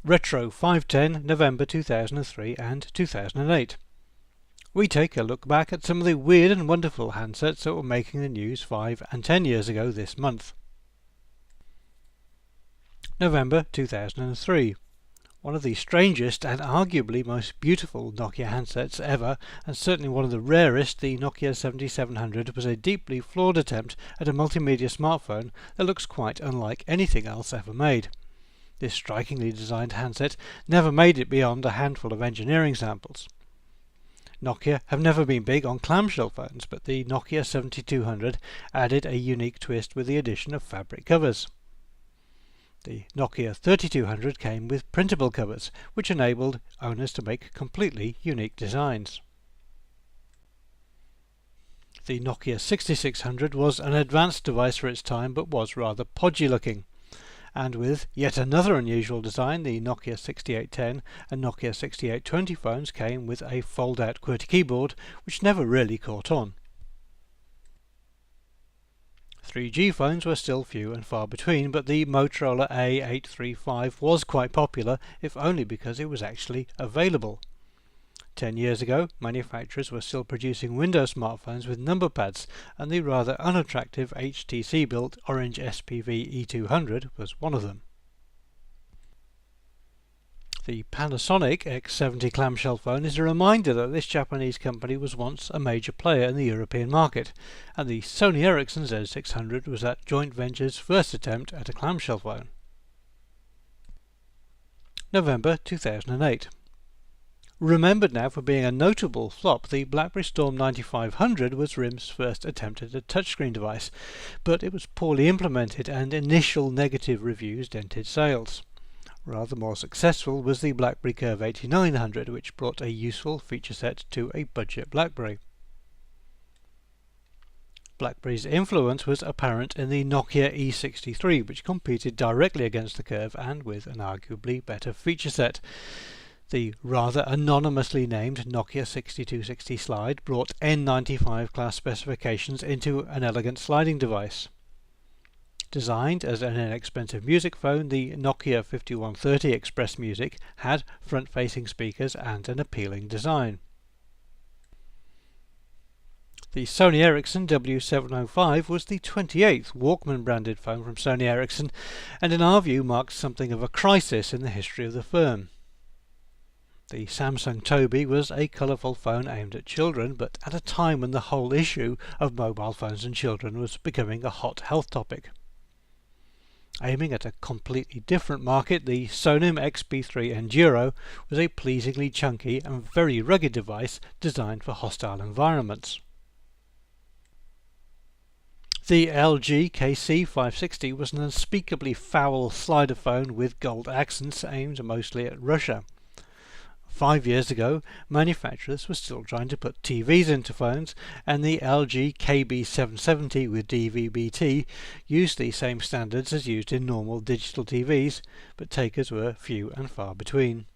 Retro 510 November 2003 and 2008. We take a look back at some of the weird and wonderful handsets that were making the news 5 and 10 years ago this month. November 2003. One of the strangest and arguably most beautiful Nokia handsets ever, and certainly one of the rarest, the Nokia 7700 was a deeply flawed attempt at a multimedia smartphone that looks quite unlike anything else ever made. This strikingly designed handset never made it beyond a handful of engineering samples. Nokia have never been big on clamshell phones, but the Nokia 7200 added a unique twist with the addition of fabric covers. The Nokia 3200 came with printable covers, which enabled owners to make completely unique designs. The Nokia 6600 was an advanced device for its time, but was rather podgy looking. And with yet another unusual design, the Nokia 6810 and Nokia 6820 phones came with a fold-out QWERTY keyboard, which never really caught on. 3G phones were still few and far between, but the Motorola A835 was quite popular, if only because it was actually available. 10 years ago, manufacturers were still producing Windows smartphones with number pads, and the rather unattractive HTC-built Orange SPV E200 was one of them. The Panasonic X70 clamshell phone is a reminder that this Japanese company was once a major player in the European market, and the Sony Ericsson Z600 was that joint venture's first attempt at a clamshell phone. November 2008. Remembered now for being a notable flop, the BlackBerry Storm 9500 was RIM's first attempt at a touchscreen device, but it was poorly implemented and initial negative reviews dented sales. Rather more successful was the BlackBerry Curve 8900, which brought a useful feature set to a budget BlackBerry. BlackBerry's influence was apparent in the Nokia E63, which competed directly against the Curve and with an arguably better feature set. The rather anonymously named Nokia 6260 Slide brought N95 class specifications into an elegant sliding device. Designed as an inexpensive music phone, the Nokia 5130 Express Music had front-facing speakers and an appealing design. The Sony Ericsson W705 was the 28th Walkman-branded phone from Sony Ericsson, and in our view marks something of a crisis in the history of the firm. The Samsung Toby was a colourful phone aimed at children, but at a time when the whole issue of mobile phones and children was becoming a hot health topic. Aiming at a completely different market, the Sonim XP3 Enduro was a pleasingly chunky and very rugged device designed for hostile environments. The LG KC560 was an unspeakably foul slider phone with gold accents aimed mostly at Russia. 5 years ago, manufacturers were still trying to put TVs into phones, and the LG KB770 with DVB-T used the same standards as used in normal digital TVs, but takers were few and far between.